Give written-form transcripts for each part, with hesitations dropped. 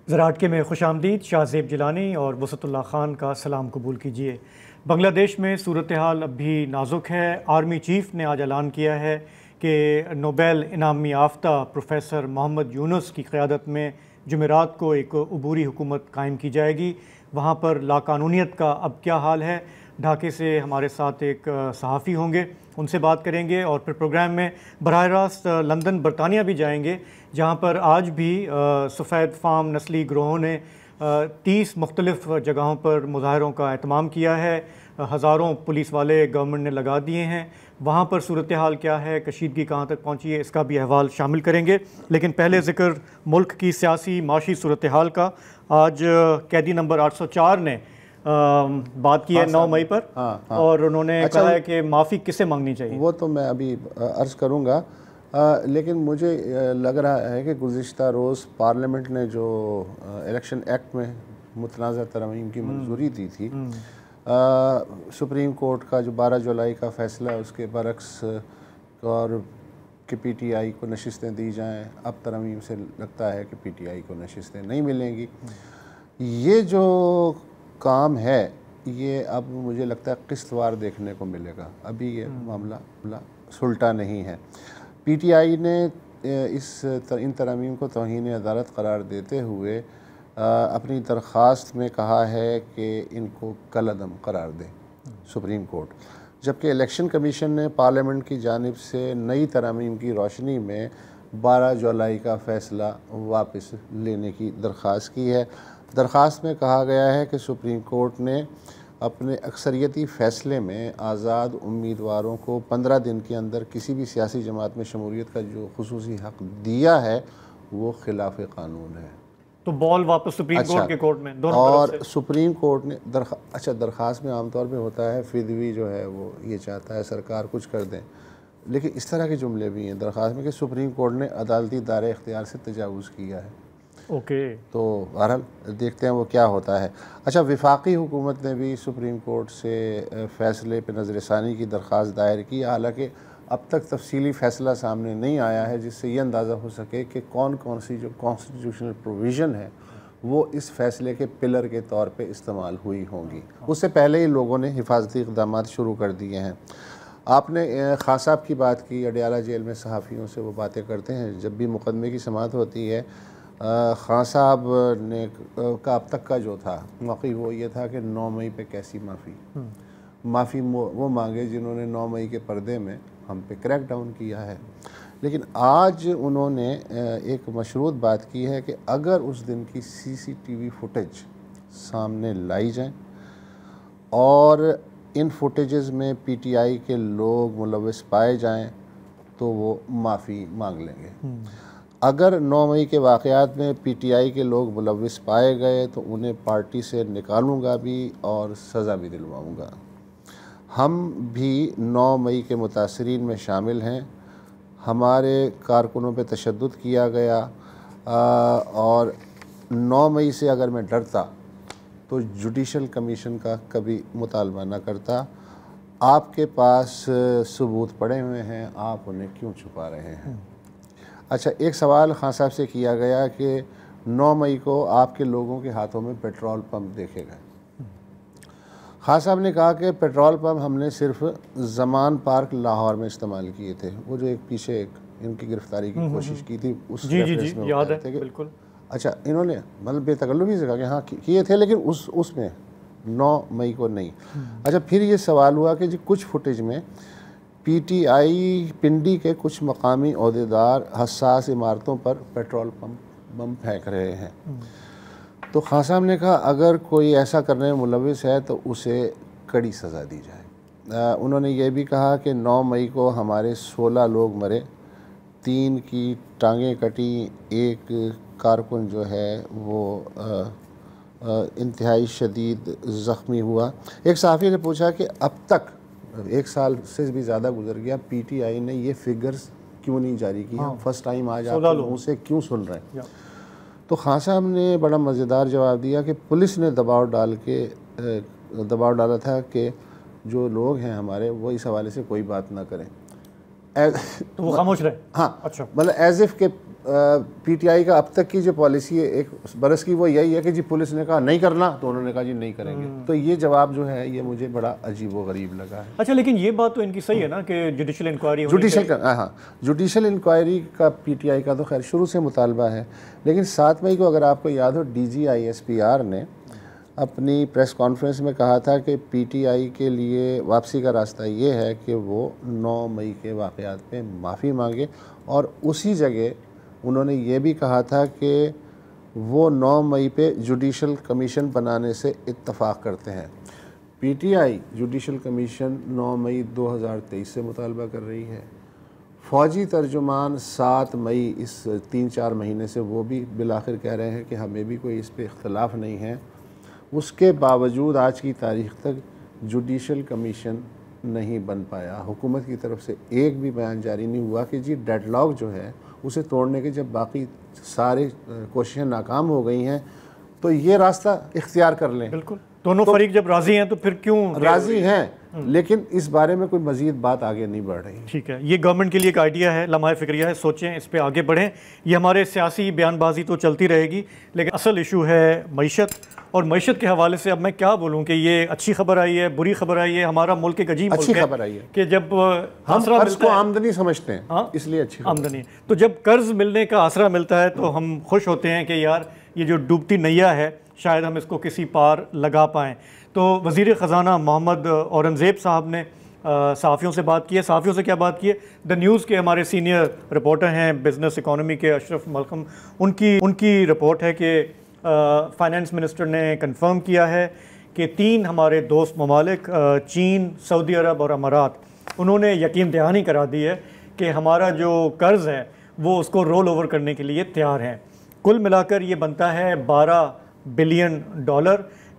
ज़राटके में खुशामदीद। शाहज़ेब जिलानी और वसतुल्लाह ख़ान का सलाम कबूल कीजिए। बांग्लादेश में सूरत हाल अब भी नाजुक है। आर्मी चीफ़ ने आज ऐलान किया है कि नोबेल इनामी याफ्ता प्रोफेसर मोहम्मद यूनुस की क़यादत में जुमेरात को एक अबूरी हुकूमत कायम की जाएगी। वहाँ पर लाकानूनियत का अब क्या हाल है? ढाके से हमारे साथ एक सहाफ़ी होंगे, उनसे बात करेंगे और फिर प्रोग्राम में बराह रास्त लंदन बरतानिया भी जाएंगे, जहाँ पर आज भी सफ़ेद फार्म नस्ली ग्रोहों ने 30 मुख्तलिफ़ जगहों पर मुज़ाहरों का एहतमाम किया है। हज़ारों पुलिस वाले गवर्नमेंट ने लगा दिए हैं। वहाँ पर सूरत हाल क्या है, कशीदगी कहाँ तक पहुँची है, इसका भी अहवाल शामिल करेंगे। लेकिन पहले ज़िक्र मुल्क की सियासी माशी सूरत हाल का। आज कैदी नंबर 804 ने बात की है 9 मई पर। और उन्होंने कहा है कि माफ़ी किसे मांगनी चाहिए। वो तो मैं अभी अर्ज़ करूँगा, लेकिन मुझे लग रहा है कि गुज़िश्ता रोज़ पार्लियामेंट ने जो इलेक्शन एक्ट में मुतनाज़ा तरमीम की मंजूरी दी थी, सुप्रीम कोर्ट का जो 12 जुलाई का फ़ैसला है उसके बरक्स और कि पीटीआई को नशिस्तें दी जाएं, अब तरमीम से लगता है कि पीटीआई को नशिस्तें नहीं मिलेंगी। ये जो काम है ये अब मुझे लगता है किस्तवार देखने को मिलेगा। अभी ये मामला सुलटा नहीं है। पीटीआई ने इन तरमीम को तौहीन अदालत करार देते हुए अपनी दरख्वास्त में कहा है कि इनको कलअदम करार दें सुप्रीम कोर्ट, जबकि इलेक्शन कमीशन ने पार्लियामेंट की जानिब से नई तरमीम की रोशनी में 12 जुलाई का फ़ैसला वापस लेने की दरख्वास्त की है। दरख्वास्त में कहा गया है कि सुप्रीम कोर्ट ने अपने अक्सरियती फ़ैसले में आज़ाद उम्मीदवारों को 15 दिन के अंदर किसी भी सियासी जमात में शमूलियत का जो खुसूसी हक़ दिया है वो खिलाफ़ क़ानून है। तो बॉल वापस सुप्रीम कोर्ट के कोर्ट में दोनों और तरफ से। सुप्रीम कोर्ट ने दरख्वास्त में आमतौर पे होता है फिदवी जो है वो ये चाहता है सरकार कुछ कर दें, लेकिन इस तरह के जुमले भी हैं दरख्वास्त में कि सुप्रीम कोर्ट ने अदालती दायरे इख्तियार से तजावुज़ किया है। ओके, तो बहरहाल देखते हैं वो क्या होता है। वफाकी हुकूमत ने भी सुप्रीम कोर्ट से फ़ैसले पर नज़रसानी की दरख्वास्त दायर की, हालांकि अब तक तफसीली फ़ैसला सामने नहीं आया है जिससे ये अंदाज़ा हो सके कि कौन कौन सी जो कॉन्स्टिट्यूशनल प्रोविज़न है वो इस फ़ैसले के पिलर के तौर पे इस्तेमाल हुई होंगी। उससे पहले ही लोगों ने हिफाजती इक़दाम शुरू कर दिए हैं। आपने खान साहब की बात की, अडयाला जेल में सहाफ़ियों से वो बातें करते हैं। जब भी मुकदमे की समाअत होती है, खान साहब ने का अब तक का जो था मौक़िफ़ वो ये था कि 9 मई पे कैसी माफ़ी वो मांगे जिन्होंने 9 मई के पर्दे में हम पे क्रैक डाउन किया है। लेकिन आज उन्होंने एक मशरूत बात की है कि अगर उस दिन की सीसीटीवी फुटेज सामने लाई जाए और इन फुटेजेस में पीटीआई के लोग मुलव्वस पाए जाएं तो वो माफ़ी मांग लेंगे। अगर 9 मई के वाक़यात में पीटीआई के लोग मुलव्वस पाए गए तो उन्हें पार्टी से निकालूंगा भी और सज़ा भी दिलवाऊंगा। हम भी 9 मई के मुतासरीन में शामिल हैं। हमारे कारकुनों पे तशद्दुद किया गया और 9 मई से अगर मैं डरता तो जुडिशल कमीशन का कभी मुतालबा न करता। आपके पास सबूत पड़े हुए हैं, आप उन्हें क्यों छुपा रहे हैं? एक सवाल खान साहब से किया गया कि 9 मई को आपके लोगों के हाथों में पेट्रोल पंप देखे गए। खान साहब ने कहा कि पेट्रोल पंप हमने सिर्फ ज़मान पार्क लाहौर में इस्तेमाल किए थे। वो जो एक पीछे इनकी गिरफ्तारी की कोशिश की थी उस रेफरेंस में याद है बिल्कुल। इन्होंने मतलब बेतकल्लुफ़ी से कहा कि हाँ किए थे, लेकिन उसमें 9 मई को नहीं। फिर ये सवाल हुआ कि जी कुछ फुटेज में पीटीआई पिंडी के कुछ मकामी ओहदेदार हसास इमारतों पर पेट्रोल बम फेंक रहे हैं। तो खान साहब ने कहा अगर कोई ऐसा करने में मुलव्वस है तो उसे कड़ी सज़ा दी जाए। उन्होंने ये भी कहा कि 9 मई को हमारे 16 लोग मरे, 3 की टांगें कटी, एक कारकुन जो है वो इंतहाई शदीद ज़ख्मी हुआ। एक सहाफ़ी ने पूछा कि अब तक 1 साल से भी ज़्यादा गुजर गया, पीटीआई ने ये फिगर्स क्यों नहीं जारी की? फर्स्ट टाइम आज आप मुँह से क्यों सुन रहे हैं? तो खान साहब ने बड़ा मज़ेदार जवाब दिया कि पुलिस ने दबाव डाला था कि जो लोग हैं हमारे वो इस हवाले से कोई बात ना करें। तो वो खामोश रहे। हाँ, अच्छा, मतलब एज इफ के पीटीआई का अब तक की जो पॉलिसी है एक बरस की, वो यही है कि जी पुलिस ने कहा नहीं करना तो उन्होंने कहा जी नहीं करेंगे। तो ये जवाब जो है ये मुझे बड़ा अजीब व गरीब लगा है। अच्छा, लेकिन ये बात तो इनकी सही है ना कि जुडिशल इंक्वायरी, जुडिशल इंक्वायरी का पीटीआई का तो खैर शुरू से मुतालबा है, लेकिन 7 मई को अगर आपको याद हो DGISPR ने अपनी प्रेस कॉन्फ्रेंस में कहा था कि पीटीआई के लिए वापसी का रास्ता ये है कि वो 9 मई के वाक़यात पे माफ़ी मांगे, और उसी जगह उन्होंने ये भी कहा था कि वो 9 मई पे जुडिशल कमीशन बनाने से इत्तफ़ाक़ करते हैं। पीटीआई जुडिशल कमीशन 9 मई 2023 से मुतालबा कर रही है। फ़ौजी तर्जुमान 7 मई, इस 3-4 महीने से वो भी बिलाखिर कह रहे हैं कि हमें भी कोई इस पर इख्तलाफ नहीं है। उसके बावजूद आज की तारीख़ तक जुडिशल कमीशन नहीं बन पाया। हुकूमत की तरफ से एक भी बयान जारी नहीं हुआ कि जी डेडलॉक जो है उसे तोड़ने के, जब बाकी सारे कोशिशें नाकाम हो गई हैं तो ये रास्ता इख्तियार कर लें। बिल्कुल, दोनों फरीक जब राज़ी हैं तो फिर क्यों राज़ी हैं, लेकिन इस बारे में कोई मज़ीद बात आगे नहीं बढ़ रही। ठीक है, ये गवर्नमेंट के लिए एक आइडिया है, लम्हा फ़िक्रिया है, सोचें, इस पे आगे बढ़ें। ये हमारे सियासी बयानबाजी तो चलती रहेगी, लेकिन असल इशू है मईशत। और मईशत के हवाले से अब मैं क्या बोलूँ कि ये अच्छी खबर आई है, बुरी खबर आई है। हमारा मुल्क एक अजीब अच्छी खबर आई है कि जब हम कर्ज को आमदनी समझते हैं, हाँ, इसलिए अच्छी आमदनी, तो जब कर्ज मिलने का आसरा मिलता है तो हम खुश होते हैं कि यार ये जो डूबती नैया है शायद हम इसको किसी पार लगा पाएँ। तो वज़ीर ख़जाना मोहम्मद औरंगज़ेब साहब ने सहाफ़ियों से बात की है। सहाफ़ियों से क्या बात की है? द न्यूज़ के हमारे सीनियर रिपोर्टर हैं बिज़नेस इकोनॉमी के अशरफ मलकम, उनकी रिपोर्ट है कि फाइनेंस मिनिस्टर ने कंफर्म किया है कि 3 हमारे दोस्त ममालिक चीन, सऊदी अरब और अमारात, उन्होंने यकीन दहानी करा दी है कि हमारा जो कर्ज़ है वो उसको रोल ओवर करने के लिए तैयार हैं। कुल मिलाकर ये बनता है $12 बिलियन,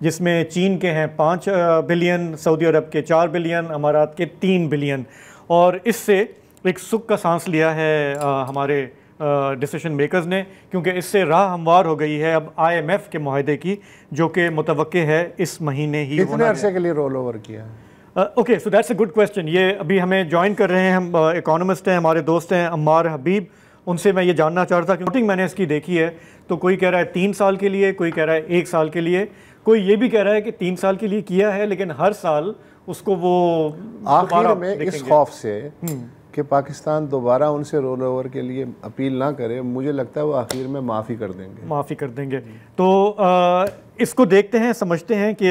जिसमें चीन के हैं 5 बिलियन, सऊदी अरब के 4 बिलियन, अमारात के 3 बिलियन। और इससे एक सुख का सांस लिया है हमारे डिसीजन मेकर्स ने, क्योंकि इससे राह हमवार हो गई है अब IMF के मुआहदे की, जो कि मुतवक्के है इस महीने ही। कितने अरसे के लिए रोल ओवर किया है? Okay, so that's a good question. ये अभी हमें ज्वाइन कर रहे हैं, हम इकोनॉमिस्ट हैं, हमारे दोस्त हैं अम्मार हबीब। उनसे मैं ये जानना चाह रहा था कि वोटिंग मैंने इसकी देखी है, तो कोई कह रहा है 3 साल के लिए, कोई कह रहा है 1 साल के लिए, कोई ये भी कह रहा है कि 3 साल के लिए किया है लेकिन हर साल उसको वो आखिर में इस खौफ से कि पाकिस्तान दोबारा उनसे रोल ओवर के लिए अपील ना करे, मुझे लगता है वो आखिर में माफ़ी कर देंगे। तो इसको देखते हैं, समझते हैं कि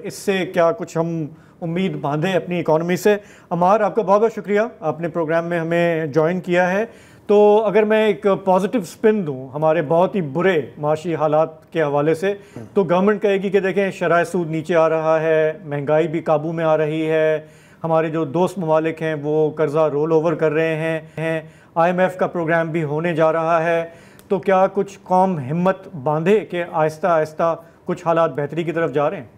इससे क्या कुछ हम उम्मीद बांधें अपनी इकॉनमी से। अमार, आपका बहुत बहुत शुक्रिया, आपने प्रोग्राम में हमें ज्वाइन किया है। तो अगर मैं एक पॉजिटिव स्पिन दूं हमारे बहुत ही बुरे माशी हालात के हवाले से, तो गवर्नमेंट कहेगी कि देखें शराय सूद नीचे आ रहा है, महंगाई भी काबू में आ रही है, हमारे जो दोस्त ममालिक हैं वो कर्ज़ा रोल ओवर कर रहे हैं, IMF का प्रोग्राम भी होने जा रहा है। तो क्या कुछ कौम हिम्मत बांधे कि आहिस्ता आहिस्ता कुछ हालात बेहतरी की तरफ जा रहे हैं?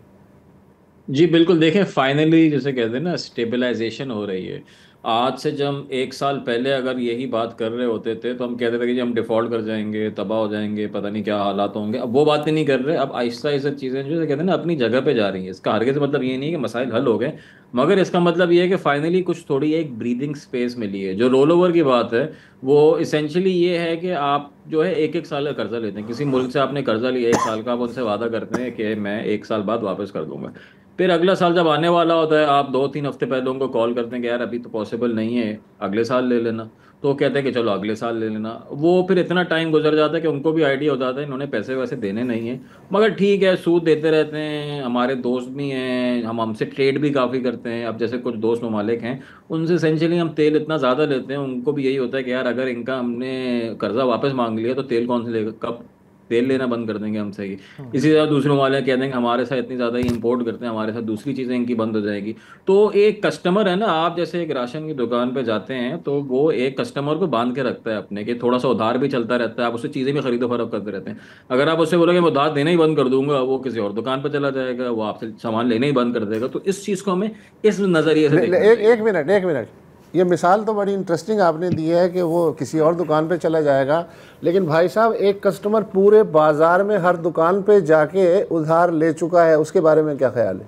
जी बिल्कुल, देखें फाइनली जैसे कहते हैं ना, स्टेबलाइजेशन हो रही है। आज से जब हम 1 साल पहले अगर यही बात कर रहे होते थे तो हम कहते थे कि हम डिफ़ॉल्ट कर जाएंगे, तबाह हो जाएंगे, पता नहीं क्या हालात होंगे। अब वो बातें नहीं कर रहे, अब आहिस्ता आहिस्ता चीज़ें जो कहते हैं ना अपनी जगह पे जा रही हैं। इसका हरगिज़ मतलब ये नहीं है कि मसाइल हल हो गए, मगर इसका मतलब ये है कि फाइनली कुछ थोड़ी एक ब्रीदिंग स्पेस मिली है। जो रोल ओवर की बात है वो इसेंशली ये है कि आप जो है 1-1 साल का कर्जा लेते हैं। किसी मुल्क से आपने कर्जा लिया 1 साल का, आप उनसे वादा करते हैं कि मैं 1 साल बाद वापस कर दूंगा। फिर अगला साल जब आने वाला होता है, आप 2-3 हफ्ते पहले उनको कॉल करते हैं कि यार अभी तो पॉसिबल नहीं है, अगले साल ले लेना। तो वो कहते हैं कि चलो अगले साल ले लेना। वो फिर इतना टाइम गुजर जाता है कि उनको भी आइडिया हो जाता है इन्होंने पैसे वैसे देने नहीं है, मगर ठीक है सूद देते रहते हैं। हमारे दोस्त भी हैं, हम हमसे ट्रेड भी काफ़ी करते हैं। अब जैसे कुछ दोस्त ममालिक हैं, उनसे एसेंशियली हम तेल इतना ज़्यादा लेते हैं, उनको भी यही होता है कि यार अगर इनका हमने कर्जा वापस मांग लिया तो तेल कौन से लेगा, कब तेल लेना बंद कर देंगे हमसे ही। इसी तरह दूसरों वाले कह देंगे हमारे साथ इतनी ज़्यादा ही इंपोर्ट करते हैं, हमारे साथ दूसरी चीज़ें इनकी बंद हो जाएगी। तो एक कस्टमर है ना, आप जैसे एक राशन की दुकान पे जाते हैं तो वो एक कस्टमर को बांध के रखता है अपने, कि थोड़ा सा उधार भी चलता रहता है, आप उससे चीज़ें भी खरीदो फरोख्त करते रहते हैं। अगर आप उससे बोलोगे मैं उधार देना ही बंद कर दूंगा, वो किसी और दुकान पर चला जाएगा, वो आपसे सामान लेना ही बंद कर देगा। तो इस चीज़ को हमें इस नज़रिए से एक मिनट, ये मिसाल तो बड़ी इंटरेस्टिंग आपने दी है कि वो किसी और दुकान पे चला जाएगा, लेकिन भाई साहब एक कस्टमर पूरे बाज़ार में हर दुकान पे जाके उधार ले चुका है, उसके बारे में क्या ख्याल है?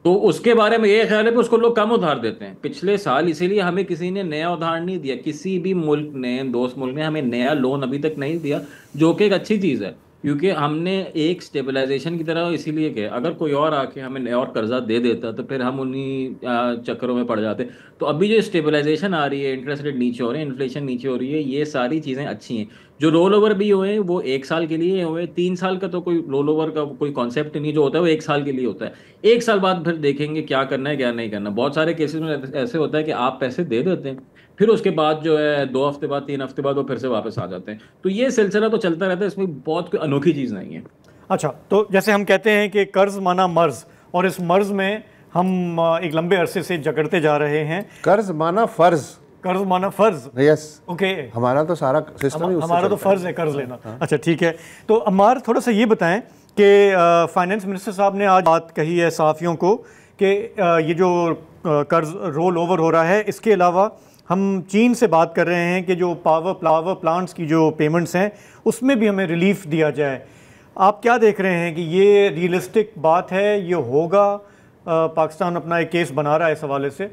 तो उसके बारे में ये ख्याल है कि उसको लोग कम उधार देते हैं पिछले साल, इसीलिए हमें किसी ने नया उधार नहीं दिया, किसी भी मुल्क ने, दोस्त मुल्क ने हमें नया लोन अभी तक नहीं दिया, जो कि एक अच्छी चीज़ है, क्योंकि हमने एक स्टेबलाइजेशन की तरह इसीलिए किया। अगर कोई और आके हमें नया और कर्जा दे देता तो फिर हम उन्हीं चक्करों में पड़ जाते। तो अभी जो स्टेबलाइजेशन आ रही है, इंटरेस्ट रेट नीचे हो रहे हैं, इन्फ्लेशन नीचे हो रही है, ये सारी चीज़ें अच्छी हैं। जो रोल ओवर भी हुए हैं वो 1 साल के लिए हुए, 3 साल का तो कोई रोल ओवर का कोई कॉन्सेप्ट नहीं, जो होता है वो 1 साल के लिए होता है। 1 साल बाद फिर देखेंगे क्या करना है क्या नहीं करना। बहुत सारे केसेस में ऐसे होता है कि आप पैसे दे देते हैं, फिर उसके बाद जो है 2 हफ्ते बाद, 3 हफ्ते बाद वो फिर से वापस आ जाते हैं। तो ये सिलसिला तो चलता रहता है, इसमें बहुत कोई अनोखी चीज़ नहीं है। अच्छा, तो जैसे हम कहते हैं कि कर्ज माना मर्ज, और इस मर्ज में हम एक लंबे अरसे से जकड़ते जा रहे हैं। कर्ज माना फर्ज, कर्ज माना फर्ज। यस, ओके, हमारा तो सारा सिस्टम ही उससे हमारा तो चलता फर्ज है कर्ज लेना। अच्छा, ठीक है। तो अम्मार, थोड़ा सा ये बताएं कि फाइनेंस मिनिस्टर साहब ने आज बात कही है सहाफ़ियों को कि ये जो कर्ज रोल ओवर हो रहा है, इसके अलावा हम चीन से बात कर रहे हैं कि जो पावर प्लांट्स की जो पेमेंट्स हैं उसमें भी हमें रिलीफ दिया जाए। आप क्या देख रहे हैं कि ये रियलिस्टिक बात है, ये होगा? पाकिस्तान अपना एक केस बना रहा है इस हवाले से।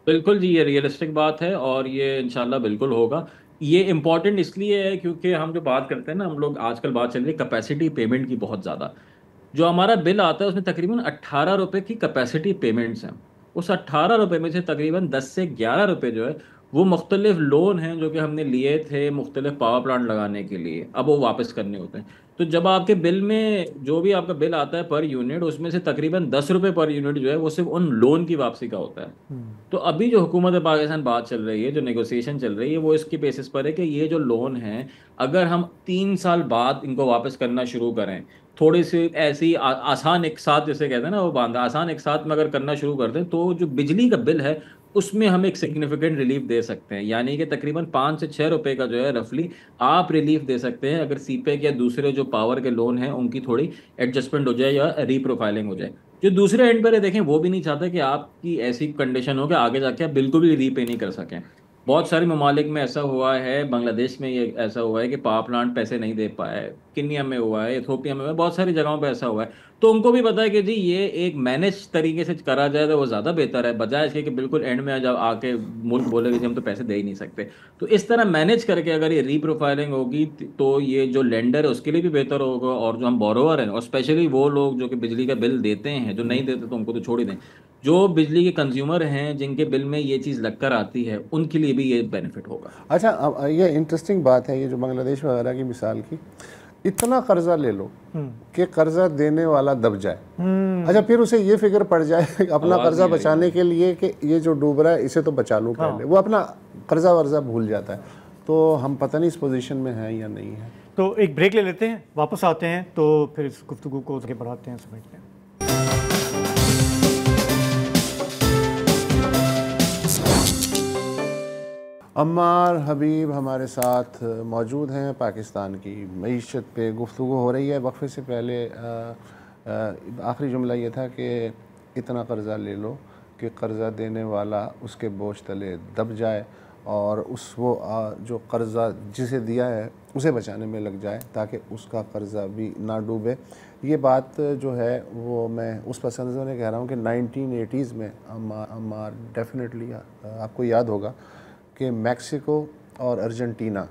बिल्कुल जी, ये रियलिस्टिक बात है और ये इंशाल्लाह बिल्कुल होगा। ये इम्पॉर्टेंट इसलिए है क्योंकि हम जो बात करते हैं ना, हम लोग आजकल बात चल रही है कैपेसिटी पेमेंट की बहुत ज़्यादा। जो हमारा बिल आता है उसमें तकरीबन 18 रुपए की कैपेसिटी पेमेंट्स हैं। उस 18 रुपए में से तकरीबन 10 से 11 रुपए जो है वो मुख्तलिफ लोन हैं जो कि हमने लिए थे मुख्तलिफ पावर प्लांट लगाने के लिए, अब वो वापस करने होते हैं। तो जब आपके बिल में जो भी आपका बिल आता है पर यूनिट, उसमें से तकरीबन 10 रुपए पर यूनिट जो है वो सिर्फ उन लोन की वापसी का होता है। तो अभी जो हुकूमत पाकिस्तान बात चल रही है, जो नेगोशिएशन चल रही है, वो इसकी बेसिस पर है कि ये जो लोन है, अगर हम 3 साल बाद इनको वापस करना शुरू करें, थोड़ी सी ऐसी आसान एक साथ, जैसे कहते हैं ना वो बांधा, आसान एक साथ में अगर करना शुरू कर दें तो जो बिजली का बिल है उसमें हम एक सिग्निफिकेंट रिलीफ दे सकते हैं। यानी कि तकरीबन 5 से 6 रुपए का जो है रफली आप रिलीफ दे सकते हैं, अगर सीपेक या दूसरे जो पावर के लोन हैं उनकी थोड़ी एडजस्टमेंट हो जाए या रीप्रोफाइलिंग हो जाए। जो दूसरे एंड पर है, देखें, वो भी नहीं चाहता कि आपकी ऐसी कंडीशन हो कि आगे जाके आप बिल्कुल भी रीपे नहीं कर सकें। बहुत सारे ममालिक में ऐसा हुआ है, बांग्लादेश में ये ऐसा हुआ है कि पावर प्लांट पैसे नहीं दे पाए, किन्या में हुआ है, इथोपिया में हुआ है, बहुत सारी जगहों पे ऐसा हुआ है। तो उनको भी पता है कि जी ये एक मैनेज तरीके से करा जाए तो वो ज़्यादा बेहतर है, बजाय इसके कि बिल्कुल एंड में जब आके मुल्क बोले कि जी हम तो पैसे दे ही नहीं सकते। तो इस तरह मैनेज करके अगर ये रीप्रोफाइलिंग होगी तो ये जो लेंडर है उसके लिए भी बेहतर होगा, और जो हम बोरोवर हैं, और स्पेशली वो लोग जो कि बिजली का बिल देते हैं, जो नहीं देते तो उनको तो छोड़ ही दें, जो बिजली के कंज्यूमर हैं जिनके बिल में ये चीज़ लगकर आती है, उनके लिए भी ये बेनिफिट होगा। अच्छा, अब ये इंटरेस्टिंग बात है, ये जो बांग्लादेश वगैरह की मिसाल की, इतना कर्जा ले लो कि कर्जा देने वाला दब जाए। अच्छा, फिर उसे ये फिक्र पड़ जाए अपना कर्जा बचाने के लिए कि ये जो डूब रहा है इसे तो बचा लूँ पहले, वो अपना कर्जा वर्जा भूल जाता है। तो हम पता नहीं इस पोजीशन में हैं या नहीं है। तो एक ब्रेक ले लेते हैं, वापस आते हैं तो फिर इस गुफ्तगू को आगे बढ़ाते हैं, समझते हैं। अम्मार हबीब हमारे साथ मौजूद हैं। पाकिस्तान की मईशत पे गुफ्तगू हो रही है। वक्फे से पहले आखिरी जुमला ये था कि इतना कर्ज़ा ले लो कि कर्ज़ा देने वाला उसके बोझ तले दब जाए और जो कर्ज़ा जिसे दिया है उसे बचाने में लग जाए ताकि उसका कर्ज़ा भी ना डूबे। ये बात जो है वो मैं उस पस मंज़र में कह रहा हूँ कि 1980s में अम्मार डेफिनेटली आपको याद होगा कि मैक्सिको और अर्जेंटीना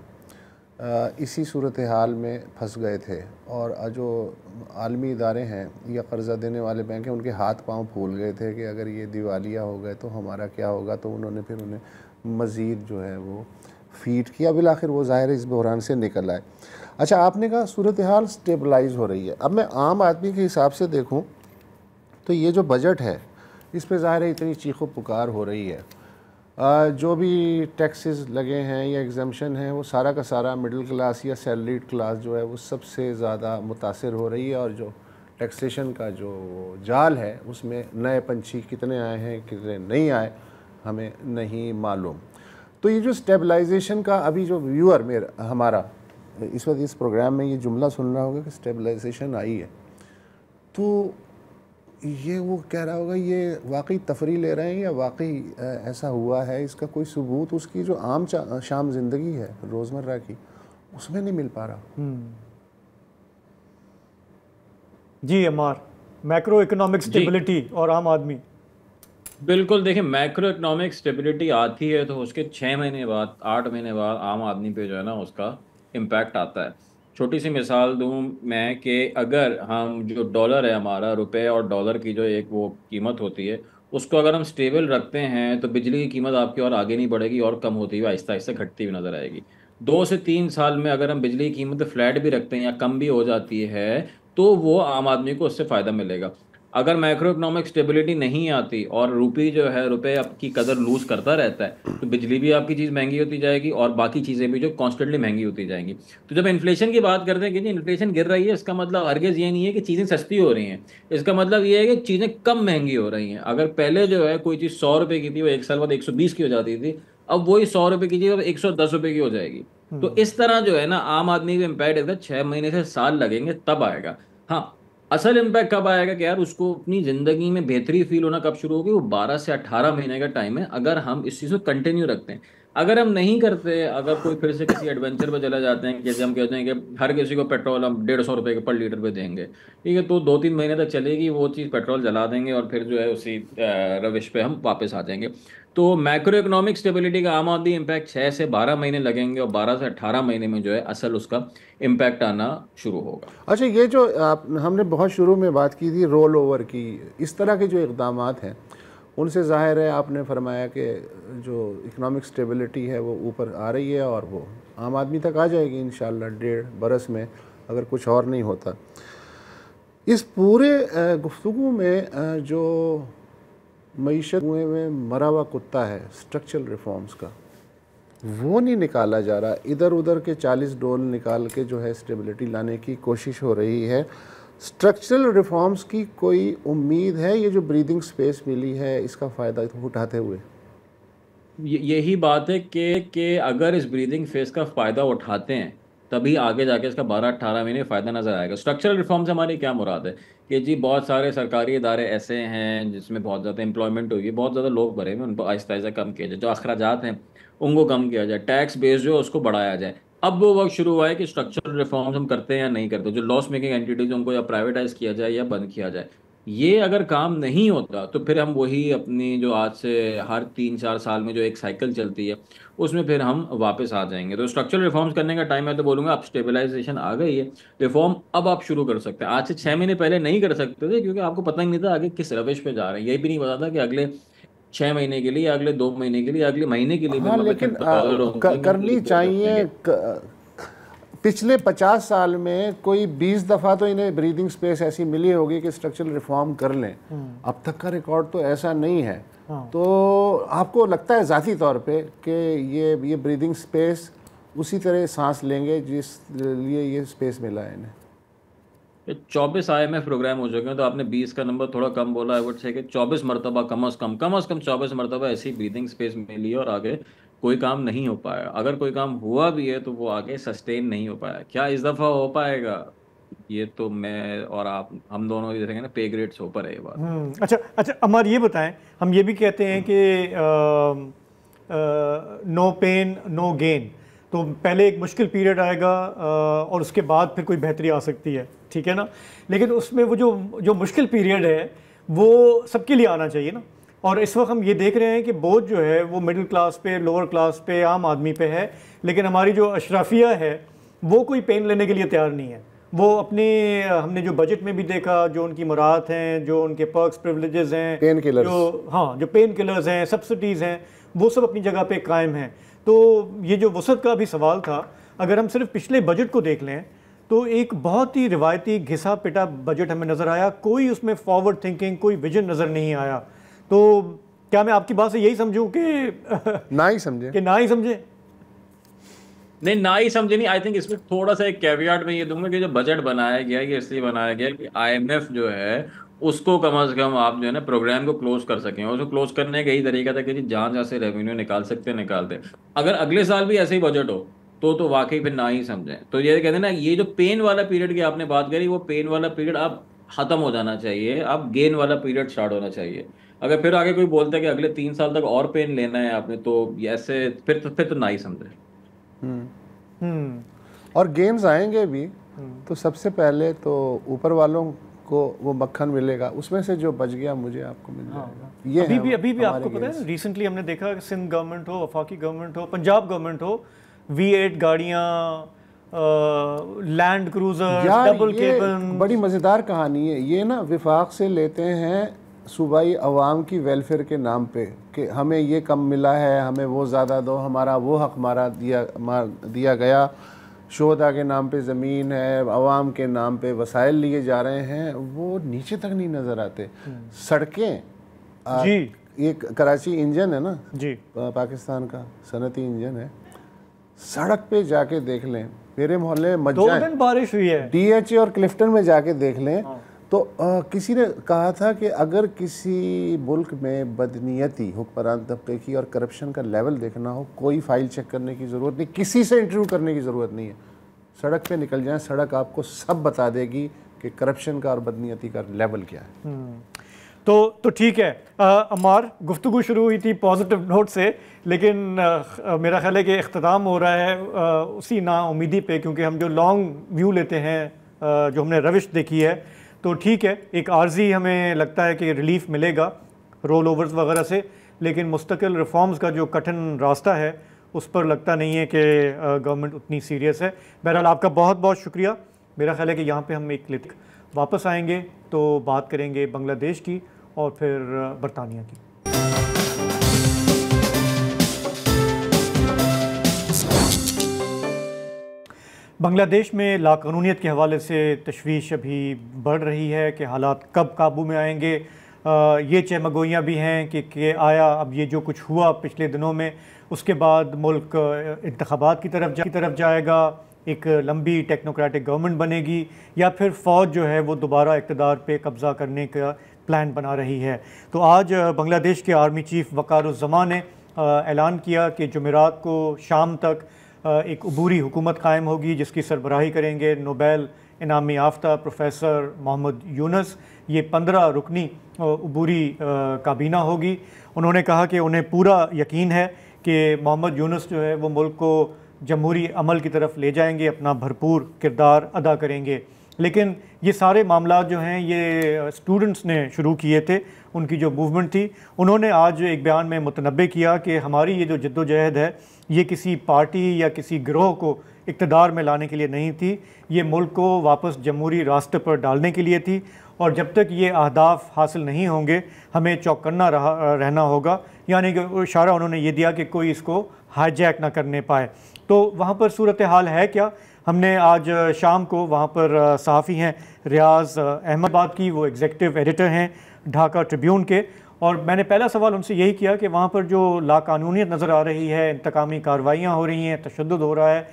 इसी सूरत हाल में फंस गए थे, और जो आलमी इदारे हैं या कर्ज़ा देने वाले बैंक हैं उनके हाथ पांव फूल गए थे कि अगर ये दिवालिया हो गए तो हमारा क्या होगा। तो उन्होंने फिर उन्हें मज़ीद जो है वो फीड किया, बिल आखिर वो ज़ाहिर इस बहरान से निकल आए। अच्छा, आपने कहा सूरत हाल स्टेबलाइज हो रही है। अब मैं आम आदमी के हिसाब से देखूँ तो ये जो बजट है इस पर ज़ाहिर है इतनी चीखो पुकार हो रही है। जो भी टैक्सेस लगे हैं या एग्जामेशन हैं वो सारा का सारा मिडिल क्लास या सैलरीड क्लास जो है वो सबसे ज़्यादा मुतासिर हो रही है, और जो टैक्सेशन का जो जाल है उसमें नए पंछी कितने आए हैं कितने नहीं आए हमें नहीं मालूम। तो ये जो स्टेबलाइजेशन का अभी जो व्यूअर मेरा हमारा इस वक्त इस प्रोग्राम में ये जुमला सुन रहा होगा कि स्टेबलाइजेशन आई है, तो ये वो कह रहा होगा ये वाकई तफरी ले रहे हैं या वाकई ऐसा हुआ है। इसका कोई सबूत उसकी जो आम शाम ज़िंदगी है रोज़मर्रा की उसमें नहीं मिल पा रहा। जी अमार, मैक्रो इकोनॉमिक जी स्टेबिलिटी और आम आदमी। बिल्कुल, देखिए मैक्रो इकोनॉमिक स्टेबिलिटी आती है तो उसके 6 महीने बाद 8 महीने बाद आम आदमी पे जो है ना उसका इम्पैक्ट आता है। छोटी सी मिसाल दूं मैं कि अगर हम जो डॉलर है हमारा, रुपए और डॉलर की जो एक वो कीमत होती है, उसको अगर हम स्टेबल रखते हैं तो बिजली की कीमत आपकी और आगे नहीं बढ़ेगी और कम होती हुई आहिस्ता आहिस्ता घटती हुई नजर आएगी। 2 से 3 साल में अगर हम बिजली की कीमत फ्लैट भी रखते हैं या कम भी हो जाती है तो वो आम आदमी को उससे फायदा मिलेगा। अगर मैक्रो इकोनॉमिक स्टेबिलिटी नहीं आती और रुपये जो है, रुपए आपकी कदर लूज करता रहता है, तो बिजली भी आपकी चीज़ महंगी होती जाएगी और बाकी चीज़ें भी जो कॉन्स्टेंटली महंगी होती जाएंगी। तो जब इन्फ्लेशन की बात करते हैं कि जी इन्फ्लेशन गिर रही है, इसका मतलब हरगिज़ ये नहीं है कि चीज़ें सस्ती हो रही हैं। इसका मतलब ये है कि चीज़ें कम महंगी हो रही हैं। अगर पहले जो है कोई चीज़ 100 रुपये की थी, वो 1 साल बाद 120 की हो जाती थी, अब वही 100 रुपये की चीज़ अब 110 रुपये की हो जाएगी। तो इस तरह जो है ना आम आदमी को इम्पैक्ट इसका 6 महीने से साल लगेंगे तब आएगा। हाँ, असल इम्पैक्ट कब आएगा कि यार उसको अपनी जिंदगी में बेहतरी फील होना कब शुरू होगी, वो 12 से 18 महीने का टाइम है अगर हम इस चीज़ को कंटिन्यू रखते हैं। अगर हम नहीं करते, अगर कोई फिर से किसी एडवेंचर पर चले जाते हैं, जैसे हम कहते हैं कि हर किसी को पेट्रोल हम 150 रुपये के पर लीटर पे देंगे, ठीक है, तो 2-3 महीने तक चलेगी वो चीज़, पेट्रोल जला देंगे और फिर जो है उसी रविश पे हम वापस आ जाएंगे। तो मैक्रो इकोनॉमिक स्टेबिलिटी का आम आदमी इम्पैक्ट 6 से 12 महीने लगेंगे और 12 से 18 महीने में जो है असल उसका इम्पैक्ट आना शुरू होगा। अच्छा, ये जो हमने बहुत शुरू में बात की थी रोल ओवर की, इस तरह के जो इक़दाम हैं उनसे ज़ाहिर है, आपने फरमाया कि जो इकोनॉमिक स्टेबिलिटी है वो ऊपर आ रही है और वो आम आदमी तक आ जाएगी इंशाअल्लाह 1.5 बरस में, अगर कुछ और नहीं होता। इस पूरे गुफ्तगू में जो मईशत में मरा हुआ कुत्ता है स्ट्रक्चरल रिफॉर्म्स का, वो नहीं निकाला जा रहा। इधर उधर के 40 डोल निकाल के जो है स्टेबिलिटी लाने की कोशिश हो रही है। स्ट्रक्चरल रिफॉर्म्स की कोई उम्मीद है? ये जो ब्रीदिंग स्पेस मिली है इसका फ़ायदा उठाते हुए? यही बात है कि अगर इस ब्रीदिंग फेस का फ़ायदा उठाते हैं तभी आगे जाके इसका 12-18 महीने फ़ायदा नज़र आएगा। स्ट्रक्चरल रिफॉर्म से हमारी क्या मुराद है कि जी बहुत सारे सरकारी इदारे ऐसे हैं जिसमें बहुत ज़्यादा एम्प्लॉयमेंट हुई है, बहुत ज़्यादा लोग भरे हुए, उनको आहिस्ता आहिस्ता कम किया जाए, जो अखराजात हैं उनको कम किया जाए, टैक्स बेस जो है उसको बढ़ाया जाए। अब वो वक्त शुरू हुआ है कि स्ट्रक्चरल रिफॉर्म्स हम करते हैं या नहीं करते, जो लॉस मेकिंग एंटिटीज उनको या प्राइवेटाइज किया जाए या बंद किया जाए। ये अगर काम नहीं होता तो फिर हम वही अपनी जो आज से हर 3-4 साल में जो एक साइकिल चलती है उसमें फिर हम वापस आ जाएंगे। तो स्ट्रक्चरल रिफॉर्म्स करने का टाइम है तो बोलूँगा अब स्टेबलाइजेशन आ गई है, रिफॉर्म अब आप शुरू कर सकते हैं। आज से 6 महीने पहले नहीं कर सकते थे क्योंकि आपको पता ही नहीं था आगे किस रविश पे जा रहे हैं, यही भी नहीं पता था कि अगले 6 महीने के लिए, अगले 2 महीने के लिए, अगले महीने के लिए भी हाँ, मतलब लेकिन डॉलर होंगे कि करनी मुल्क चाहिए। बचेंगे। पिछले 50 साल में कोई 20 दफ़ा तो इन्हें ब्रीदिंग स्पेस ऐसी मिली होगी कि स्ट्रक्चरल रिफॉर्म कर लें। अब तक का रिकॉर्ड तो ऐसा नहीं है। तो आपको लगता है ज़ाती तौर पे कि ये ब्रीदिंग स्पेस उसी तरह सांस लेंगे जिस लिए ये स्पेस मिला है इन्हें? 24 IMF प्रोग्राम हो चुके हैं तो आपने 20 का नंबर थोड़ा कम बोला। आई वुड से कि 24 मरतबा कम अज़ कम 24 मरतबा ऐसी ब्रीदिंग स्पेस मिली और आगे कोई काम नहीं हो पाया। अगर कोई काम हुआ भी है तो वो आगे सस्टेन नहीं हो पाया। क्या इस दफ़ा हो पाएगा? ये तो मैं और आप, हम दोनों ही देखेंगे ना, पे ग्रेड से ऊपर है ये बात। अच्छा अच्छा, अमर ये बताएं, हम ये भी कहते हैं कि नो पेन नो गेन, तो पहले एक मुश्किल पीरियड आएगा और उसके बाद फिर कोई बेहतरी आ सकती है, ठीक है ना। लेकिन उसमें वो जो मुश्किल पीरियड है वो सबके लिए आना चाहिए ना। और इस वक्त हम ये देख रहे हैं कि बोझ जो है वो मिडिल क्लास पे, लोअर क्लास पे, आम आदमी पे है, लेकिन हमारी जो अशराफिया है वो कोई पेन लेने के लिए तैयार नहीं है। वो अपने, हमने जो बजट में भी देखा, जो उनकी मुराद हैं, जो उनके पर्क्स प्रिविलेजेस हैं, पेन किलर्स, जो पेन किलर्स हैं, सब्सिडीज़ हैं, वो सब अपनी जगह पे कायम हैं। तो ये जो वसत का भी सवाल था, अगर हम सिर्फ पिछले बजट को देख लें तो एक बहुत ही रिवायती घिसा पिटा बजट हमें नज़र आया। कोई उसमें फॉरवर्ड थिंकिंग, कोई विजन नज़र नहीं आया। तो क्या मैं आपकी बात से यही समझूं कि ना ही समझे? कि ना ही समझे? नहीं, ना ही समझे नहीं। आई थिंक इसमें थोड़ा सा एक कैवियाट में ये दूंगा कि जो बजट बनाया गया ये इसलिए बनाया गया कि IMF जो है उसको कम से कम आप जो है ना प्रोग्राम को क्लोज कर सकें। उसको क्लोज करने का यही तरीका था कि जी जहाँ जहाँ से रेवेन्यू निकाल सकते हैं निकालते। अगर अगले साल भी ऐसे ही बजट हो तो वाकई फिर ना ही समझें। तो ये कहते हैं ना, ये जो पेन वाला पीरियड की आपने बात करी, वो पेन वाला पीरियड अब खत्म हो जाना चाहिए, अब गेन वाला पीरियड स्टार्ट होना चाहिए। अगर फिर आगे कोई बोलता है कि अगले 3 साल तक और पेन लेना है आपने, तो ऐसे फिर तो ना ही समझे। और गेम्स आएंगे भी तो सबसे पहले तो ऊपर वालों आपको वो मक्खन मिलेगा, उसमें से जो बच गया मुझे आपको मिल जाएगा। ये अभी भी आपको पता है, रिसेंटली हमने देखा कि सिंध गवर्नमेंट हो, वफाकी गवर्नमेंट हो, पंजाब गवर्नमेंट हो, V8 गाड़ियाँ, लैंड क्रूजर, डबल केबन। बड़ी मज़ेदार कहानी है ये ना, विफाक से लेते हैं सूबाई अवाम की वेलफेयर के नाम पे कि हमें ये कम मिला है, हमें वो ज़्यादा दो, हमारा वो हक मारा दिया गया, शोहदा के नाम पे ज़मीन है, अवाम के नाम पे वसाइल लिए जा रहे हैं, वो नीचे तक नहीं नज़र आते। सड़कें जी, ये कराची इंजन है ना जी, पाकिस्तान का सनती इंजन है, सड़क पे जाके देख लें, मेरे मोहल्ले में 2 दिन बारिश हुई है, DHA और क्लिफ्टन में जाके देख लें। तो किसी ने कहा था कि अगर किसी मुल्क में बदनीयती हुक्मरान तबके की और करप्शन का लेवल देखना हो, कोई फाइल चेक करने की ज़रूरत नहीं, किसी से इंटरव्यू करने की ज़रूरत नहीं है, सड़क पे निकल जाएं, सड़क आपको सब बता देगी कि करप्शन का और बदनीयती का लेवल क्या है। तो ठीक है अमार, गुफ्तगू शुरू हुई थी पॉजिटिव नोट से, लेकिन मेरा ख्याल है कि इख्तिताम हो रहा है उसी नाउमीदी पे, क्योंकि हम जो लॉन्ग व्यू लेते हैं, जो हमने रविश देखी है, तो ठीक है एक आर्जी हमें लगता है कि रिलीफ मिलेगा रोल ओवर्स वगैरह से, लेकिन मुस्तकिल रिफॉर्म्स का जो कठिन रास्ता है उस पर लगता नहीं है कि गवर्नमेंट उतनी सीरियस है। बहरहाल आपका बहुत बहुत शुक्रिया। मेरा ख्याल है कि यहाँ पे हम एक क्लिक वापस आएंगे तो बात करेंगे बांग्लादेश की और फिर बरतानिया की। बांग्लादेश में लाकानूनियत के हवाले से तशवीश अभी बढ़ रही है कि हालात कब काबू में आएंगे। ये चहमगोइयाँ भी हैं कि आया अब ये जो कुछ हुआ पिछले दिनों में, उसके बाद मुल्क इंतखाबात की तरफ जाएगा, एक लंबी टेक्नोक्रेटिक गवर्नमेंट बनेगी, या फिर फ़ौज जो है वो दोबारा इक़्तिदार पे कब्ज़ा करने का प्लान बना रही है। तो आज बांग्लादेश के आर्मी चीफ वक़ारुज़्ज़मा ने ऐलान किया कि जुमेरात को शाम तक एक अबूरी हुकूमत कायम होगी, जिसकी सरबराही करेंगे नोबेल इनामी याफ्ता प्रोफेसर मोहम्मद यूनुस। ये 15 रुकनी अबूरी काबीना होगी। उन्होंने कहा कि उन्हें पूरा यकीन है कि मोहम्मद यूनुस जो है वो मुल्क को जमहूरी अमल की तरफ ले जाएंगे, अपना भरपूर किरदार अदा करेंगे। लेकिन ये सारे मामला जो हैं ये स्टूडेंट्स ने शुरू किए थे, उनकी जो मूवमेंट थी। उन्होंने आज एक बयान में मुतनब्बे किया कि हमारी ये जो जद्दोजहद है ये किसी पार्टी या किसी गिरोह को इक़्तिदार में लाने के लिए नहीं थी, ये मुल्क को वापस जमहूरी रास्ते पर डालने के लिए थी, और जब तक ये अहदाफ हासिल नहीं होंगे हमें चौकन्ना रहना होगा। यानी कि इशारा उन्होंने ये दिया कि कोई इसको हाईजैक ना करने पाए। तो वहाँ पर सूरत हाल है क्या? हमने आज शाम को वहाँ पर सहाफ़ी हैं रियाज़ अहमद बात की, वो एग्जीक्यूटिव एडिटर हैं ढाका ट्रिब्यून के, और मैंने पहला सवाल उनसे यही किया कि वहाँ पर जो लाकानूनियत नज़र आ रही है, इंतकामी कार्रवाइयाँ हो रही हैं, तशद्दुद हो रहा है,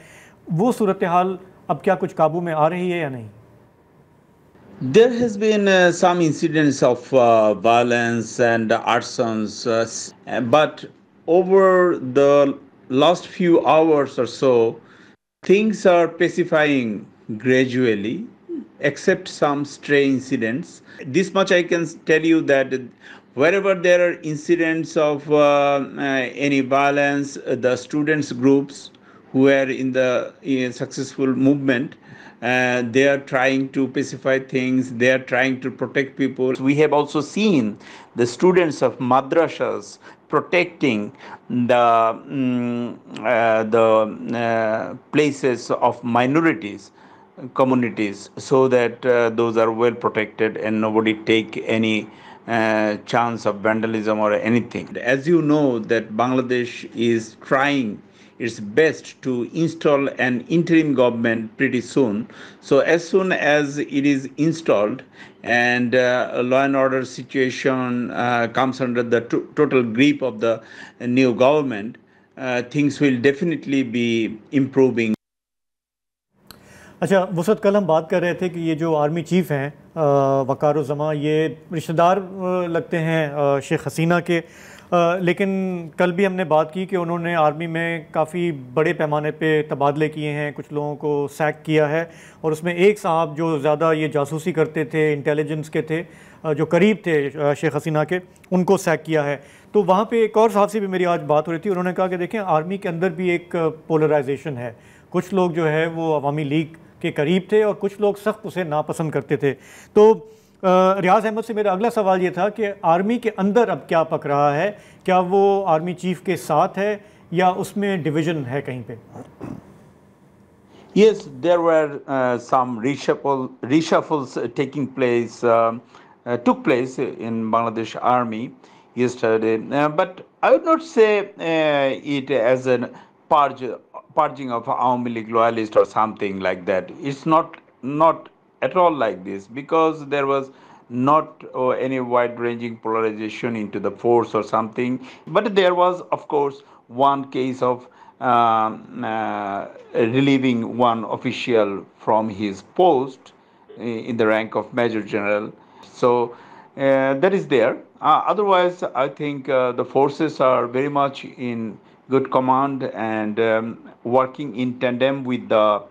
वो सूरत हाल अब क्या कुछ काबू में आ रही है या नहीं? There has been some incidents of violence and arsons, but over the last few hours or so, things are pacifying gradually, except some stray incidents. This much I can tell you that wherever there are incidents of any violence, the students groups who are in the successful movement, they are trying to pacify things, they are trying to protect people. We have also seen the students of madrasas protecting the places of minorities communities, so that those are well protected and nobody take any chance of vandalism or anything. As you know, that Bangladesh is trying its best to install an interim government pretty soon. So as soon as it is installed and law and order situation comes under the total grip of the new government, things will definitely be improving. अच्छा वसत, कल हम बात कर रहे थे कि ये जो आर्मी चीफ़ हैं वक़ारुज़्ज़मा, ये रिश्तेदार लगते हैं शेख हसीना के, लेकिन कल भी हमने बात की कि उन्होंने आर्मी में काफ़ी बड़े पैमाने पे तबादले किए हैं, कुछ लोगों को सैक किया है, और उसमें एक साहब जो ज़्यादा ये जासूसी करते थे, इंटेलिजेंस के थे, जो करीब थे शेख हसीना के, उनको सैक किया है। तो वहाँ पे एक और साहब से भी मेरी आज बात हो रही थी, उन्होंने कहा कि देखें आर्मी के अंदर भी एक पोलराइजेशन है, कुछ लोग जो है वो अवामी लीग के करीब थे और कुछ लोग सख्त उसे नापसंद करते थे। तो रियाज अहमद से मेरा अगला सवाल ये था कि आर्मी के अंदर अब क्या पक रहा है, क्या वो आर्मी चीफ के साथ है या उसमें डिवीजन है कहीं पे? Yes, there were some reshuffles took place in Bangladesh Army yesterday. But I would not say it as a purging of Awami League loyalists or something like that. It's not at all like this, because there was not any wide-ranging polarization into the force or something. But there was, of course, one case of relieving one official from his post in the rank of Major General. So that is there. Otherwise, I think the forces are very much in good command and working in tandem with the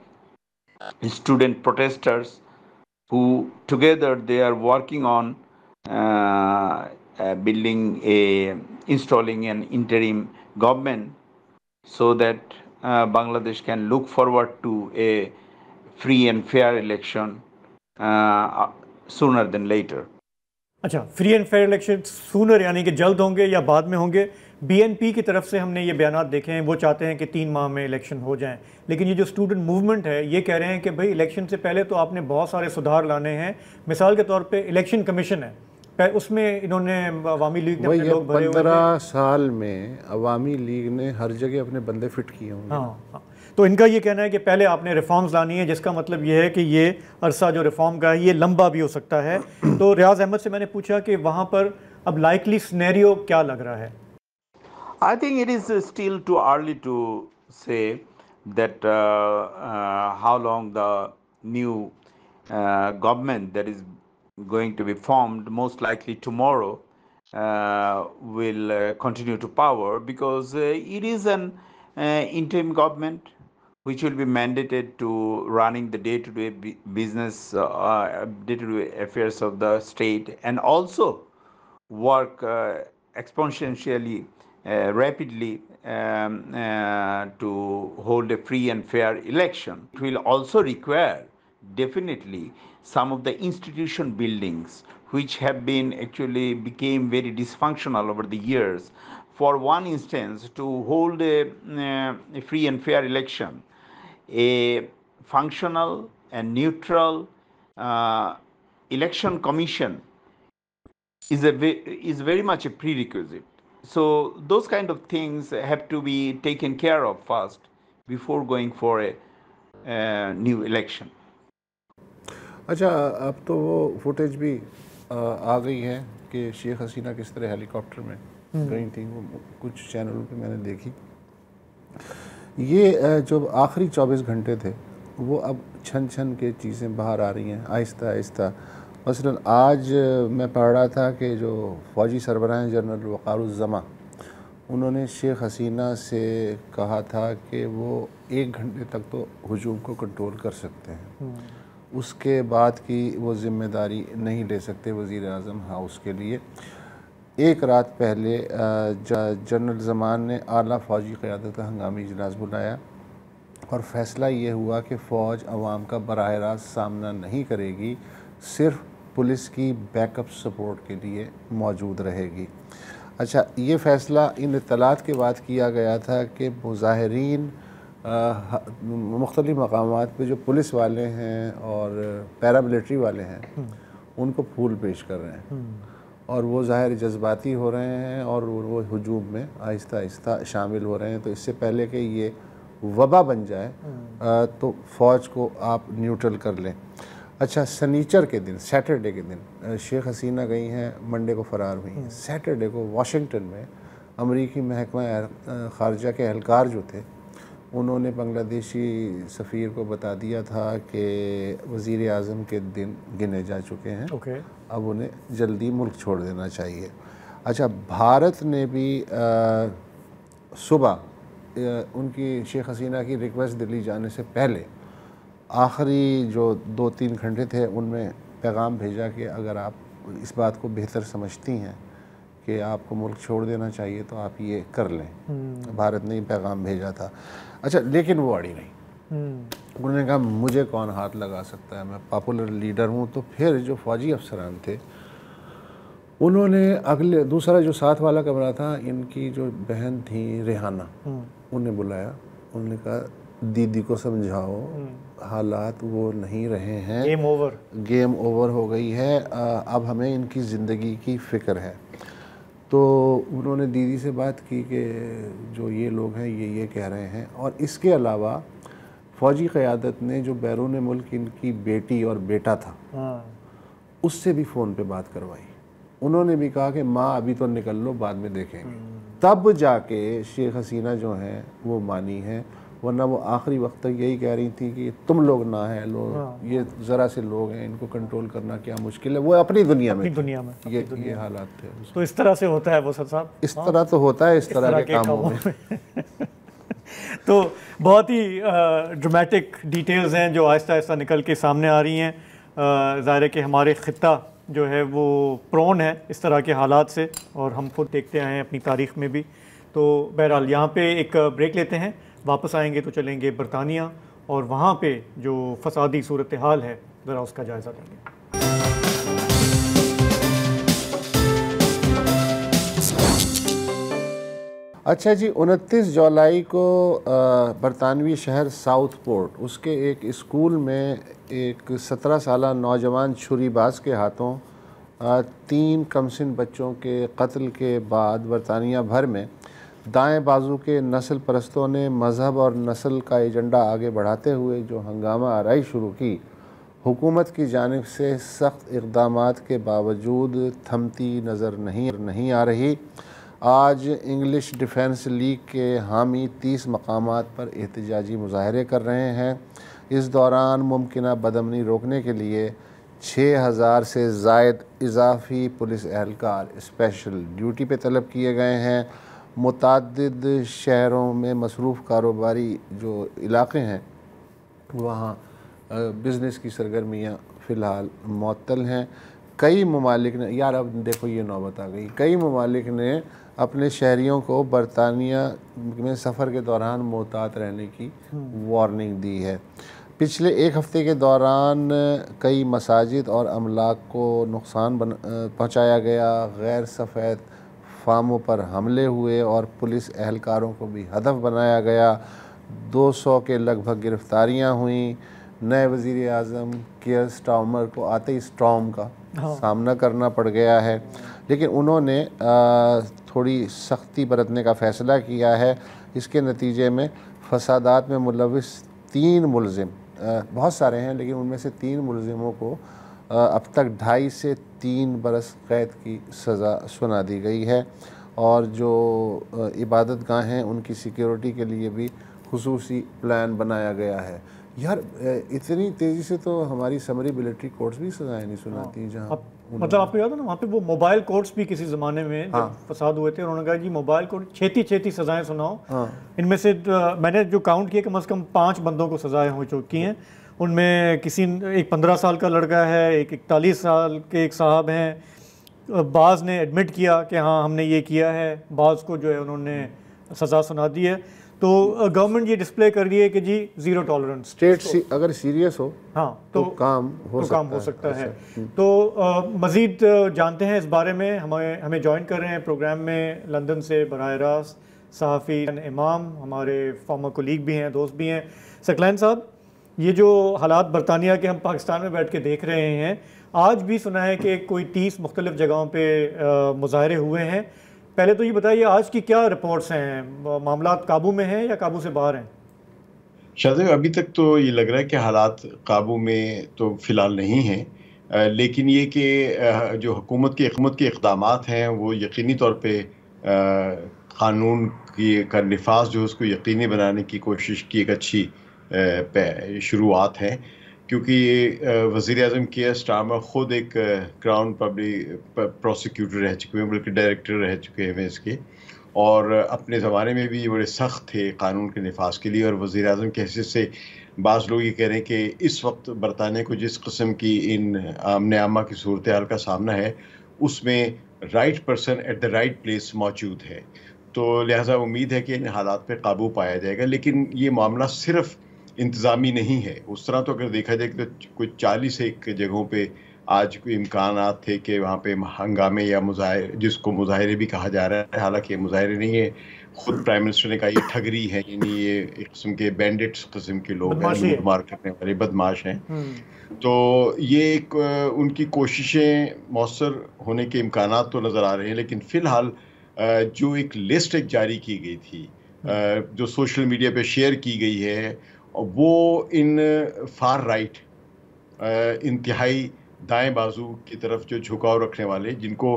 student protesters, who together they are working on installing an interim government, so that Bangladesh can look forward to a free and fair election sooner than later. अच्छा, free and fair election sooner यानी कि जल्द होंगे या बाद में होंगे? BNP की तरफ से हमने ये बयानात देखे हैं, वो चाहते हैं कि 3 माह में इलेक्शन हो जाएं, लेकिन ये जो स्टूडेंट मूवमेंट है ये कह रहे हैं कि भाई इलेक्शन से पहले तो आपने बहुत सारे सुधार लाने हैं। मिसाल के तौर पे इलेक्शन कमीशन है, उसमें इन्होंने अवामी लीग ने अपने लोग भरे हुए 15 साल में अवामी लीग ने हर जगह अपने बंदे फिट किए होंगे। हाँ, तो इनका ये कहना है कि पहले आपने रिफॉर्म्स लानी है, जिसका मतलब ये है कि ये अरसा जो रिफॉर्म का है ये लंबा भी हो सकता है। तो रियाज अहमद से मैंने पूछा कि वहाँ पर अब लाइकली सिनेरियो क्या लग रहा है? I think it is still too early to say that how long the new government that is going to be formed, most likely tomorrow, will continue to power, because it is an interim government which will be mandated to running the day-to-day business, day-to-day affairs of the state, and also work exponentially rapidly to hold a free and fair election. It will also require definitely some of the institution buildings which have been actually became very dysfunctional over the years. For one instance, to hold a free and fair election, a functional and neutral election commission is very much a prerequisite. So those kind of things have to be taken care of first before going for a new election. अच्छा, अब तो वो footage भी आ गई है कि शेख हसीना किस तरह हेलीकॉप्टर में गई थी, वो कुछ चैनलों पे मैंने देखी। ये जो आखिरी 24 घंटे थे वो अब छन छन के चीज़ें बाहर आ रही हैं आहिस्ता आहिस्ता। मसलन आज मैं पढ़ रहा था कि जो फ़ौजी सरबराह जनरल वक़ारुज़्ज़मा, उन्होंने शेख हसीना से कहा था कि वो 1 घंटे तक तो हुजूम को कंट्रोल कर सकते हैं, उसके बाद की वो ज़िम्मेदारी नहीं ले सकते वज़ीर आज़म हाउस के लिए। एक रात पहले जनरल ज़मान ने आला फ़ौजी क़यादत का हंगामी इजलास बुलाया और फ़ैसला ये हुआ कि फ़ौज अवाम का बराह रास्त सामना नहीं करेगी, सिर्फ़ पुलिस की बैकअप सपोर्ट के लिए मौजूद रहेगी। अच्छा, ये फ़ैसला इन इत्तलात के बाद किया गया था कि मुज़ाहिरीन मुख्तलिफ़ मकामात पे जो पुलिस वाले हैं और पैरामिलिट्री वाले हैं उनको फूल पेश कर रहे हैं और वो ज़ाहिर जज्बाती हो रहे हैं और वो हुजूम में आहिस्ता आहिस्ता शामिल हो रहे हैं। तो इससे पहले कि ये वबा बन जाए तो फ़ौज को आप न्यूट्रल कर लें। अच्छा, सनीचर के दिन, सैटरडे के दिन शेख हसीना गई हैं, मंडे को फ़रार हुई हैं। सैटरडे को वाशिंगटन में अमरीकी महकमा ख़ारजा के एहलकार जो थे उन्होंने बांग्लादेशी सफ़ीर को बता दिया था कि वज़ीर आज़म के दिन गिने जा चुके हैं, अब उन्हें जल्दी मुल्क छोड़ देना चाहिए। अच्छा, भारत ने भी सुबह उनकी शेख हसीना की रिक्वेस्ट दिल्ली जाने से पहले आखिरी जो 2-3 घंटे थे उनमें पैगाम भेजा कि अगर आप इस बात को बेहतर समझती हैं कि आपको मुल्क छोड़ देना चाहिए तो आप ये कर लें। भारत ने पैगाम भेजा था। अच्छा, लेकिन वो अड़ी नहीं, उन्होंने कहा मुझे कौन हाथ लगा सकता है, मैं पॉपुलर लीडर हूँ। तो फिर जो फ़ौजी अफसरान थे उन्होंने अगले दूसरा जो साथ वाला कमरा था, इनकी जो बहन थी रेहाना, उन्हें बुलाया। उन्होंने कहा दीदी को समझाओ, हालात वो नहीं रहे हैं, गेम ओवर हो गई है, अब हमें इनकी ज़िंदगी की फ़िक्र है। तो उन्होंने दीदी से बात की कि जो ये लोग हैं ये कह रहे हैं। और इसके अलावा फ़ौजी क़यादत ने जो बैरून मुल्क इनकी बेटी और बेटा था उससे भी फ़ोन पे बात करवाई। उन्होंने भी कहा कि माँ अभी तो निकल लो, बाद में देखेंगे। तब जाके शेख हसीना जो हैं वो मानी हैं, वरना वो आखिरी वक्त तक यही कह रही थी कि तुम लोग ना हैं, लोग ये ज़रा से लोग हैं, इनको कंट्रोल करना क्या मुश्किल है। वो अपनी दुनिया में ये हालात थे। तो इस तरह से होता है वो साहब, इस तरह तो होता है इस तरह के कामों में। तो बहुत ही ड्रामेटिक डिटेल्स हैं जो आहिस्ता आहिस्ता निकल के सामने आ रही हैं। ज़ाहिर है कि हमारे ख़ित्ता जो है वो प्रोन है इस तरह के हालात से, और हम खुद देखते आए हैं अपनी तारीख़ में भी। तो बहरहाल यहाँ पे एक ब्रेक लेते हैं, वापस आएंगे तो चलेंगे बरतानिया, और वहाँ पे जो फसादी सूरत हाल है ज़रा उसका जायज़ा लेंगे। अच्छा जी, 29 जुलाई को बरतानवी शहर साउथपोर्ट उसके एक स्कूल में एक 17 साला नौजवान छुरीबाज के हाथों 3 कमसिन बच्चों के कत्ल के बाद बरतानिया भर में दाएं बाजू के नस्ल परस्तों ने मज़हब और नस्ल का एजेंडा आगे बढ़ाते हुए जो हंगामा आराई शुरू की, हुकूमत की जानिब से सख्त इक़दामात के बावजूद थमती नज़र नहीं आ रही। आज इंग्लिश डिफेंस लीग के हामी 30 मकामात पर एहतजाजी मुजाहरे कर रहे हैं। इस दौरान मुमकिना बदअमनी रोकने के लिए 6000 से ज़ायद इजाफ़ी पुलिस एहलकार स्पेशल ड्यूटी पे तलब किए गए हैं। मुताद्दिद शहरों में मसरूफ़ कारोबारी जो इलाक़े हैं वहाँ बिज़नेस की सरगर्मियाँ फ़िलहाल मुअत्तल हैं। कई ममालिक ने, यार अब देखो ये नौबत आ गई, कई ममालिक ने अपने शहरियों को बरतानिया में सफ़र के दौरान मोहतात रहने की वार्निंग दी है। पिछले एक हफ़्ते के दौरान कई मसाजिद और अमलाक को नुकसान पहुँचाया गया, गैर सफ़ेद फार्मों पर हमले हुए और पुलिस एहलकारों को भी हदफ बनाया गया। 200 के लगभग गिरफ़्तारियाँ हुई। नए वज़ीर आज़म कियर स्टार्मर को आते ही स्टॉर्म का सामना करना पड़ गया है, लेकिन उन्होंने थोड़ी सख्ती बरतने का फ़ैसला किया है। इसके नतीजे में फसादात में मुलविस 3 मुलज़िम, बहुत सारे हैं लेकिन उनमें से 3 मुलज़िमों को अब तक 2.5 से 3 बरस कैद की सज़ा सुना दी गई है। और जो इबादत गाहें हैं उनकी सिक्योरिटी के लिए भी खुसूसी प्लान बनाया गया है। यार इतनी तेज़ी से तो हमारी समरी मिलिट्री कोर्ट्स भी सज़ाएँ नहीं सुनाती। जहाँ मतलब आपको याद है ना वहाँ पे वो मोबाइल कोर्ट्स भी किसी ज़माने में जब फसाद हुए थे, उन्होंने कहा जी मोबाइल कोर्ट छेती सज़ाएँ सुनाओ। इनमें से मैंने जो काउंट किया कम से कम 5 बंदों को सज़ाएँ हो चुकी हैं। उनमें एक 15 साल का लड़का है, एक 41 साल के एक साहब हैं। बाज़ ने एडमिट किया कि हाँ हमने ये किया है, बाज़ को जो है उन्होंने सज़ा सुना दी है। तो गवर्नमेंट ये डिस्प्ले कर रही है कि जी ज़ीरो टॉलरेंस, स्टेट अगर सीरियस हो हाँ तो काम हो सकता है। तो मज़ीद जानते हैं इस बारे में, हमें ज्वाइन कर रहे हैं प्रोग्राम में लंदन से बराह रास्त सहाफ़ी इमाम, हमारे फॉर्मर कोलीग भी हैं, दोस्त भी हैं। सकलैन साहब, ये जो हालात बरतानिया के हम पाकिस्तान में बैठ के देख रहे हैं, आज भी सुना है कि कोई 30 मुख्तलिफ जगहों पे मुजाहरे हुए हैं। पहले तो ये बताइए आज की क्या रिपोर्ट्स हैं, मामला काबू में हैं या काबू से बाहर हैं? शाहज़ेब, अभी तक तो ये लग रहा है कि हालात काबू में तो फ़िलहाल नहीं हैं, लेकिन ये कि जो हुकूमत के इक़दामात हैं वो यकीनी तौर पे क़ानून का नफाज़ जो है उसको यकीनी बनाने की कोशिश की एक अच्छी शुरुआत है। क्योंकि वज़ीर आज़म कियर स्टार्मर ख़ुद एक क्राउन पब्लिक प्रोसिक्यूटर रह चुके हैं, बल्कि डायरेक्टर रह चुके हैं इसके, और अपने ज़माने में भी बड़े सख्त थे कानून के नफाज के लिए। और वज़ीर आज़म की हैसियत से बाज़ लोग ये कह रहे हैं कि इस वक्त बरतानिया को जिस किस्म की इन आमने आमा की सूरत हाल का सामना है उसमें right person at the right place मौजूद है। तो लिहाजा उम्मीद है कि इन हालात पर काबू पाया जाएगा। लेकिन ये मामला सिर्फ इंतज़ामी नहीं है। उस तरह तो अगर देखा जाए तो कोई 40 एक जगहों पे आज कोई इम्कानात थे कि वहाँ पे हंगामे या मुजाहिरे, जिसको मुजाहिरे भी कहा जा रहा है, हालांकि ये मुजाहिरे नहीं है, खुद प्राइम मिनिस्टर ने कहा ये ठगरी है, यानी ये एक किस्म के बैंडिट्स किस्म के लोग हैं, लूटमार करने वाले बदमाश हैं। तो ये एक उनकी कोशिशें मौसर होने के इम्कानात तो नज़र आ रहे हैं, लेकिन फ़िलहाल जो एक लिस्ट एक जारी की गई थी, जो सोशल मीडिया पे शेयर की गई है, वो इन फार राइट इंतहाई दाएं बाजू की तरफ जो झुकाव रखने वाले, जिनको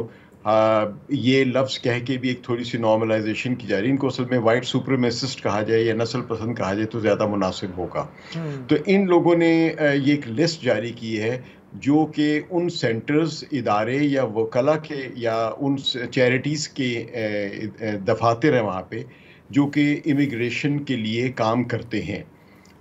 ये लफ्ज़ कह के भी एक थोड़ी सी नॉर्मलाइजेशन की जा रही है, इनको असल में वाइट सुप्रीमेसिस्ट कहा जाए या नस्ल पसंद कहा जाए तो ज़्यादा मुनासिब होगा। तो इन लोगों ने ये एक लिस्ट जारी की है जो कि उन सेंटर्स, इदारे या वकला के या उन चैरिटीज़ के दफातर हैं वहाँ पे, जो कि इमिग्रेशन के लिए काम करते हैं।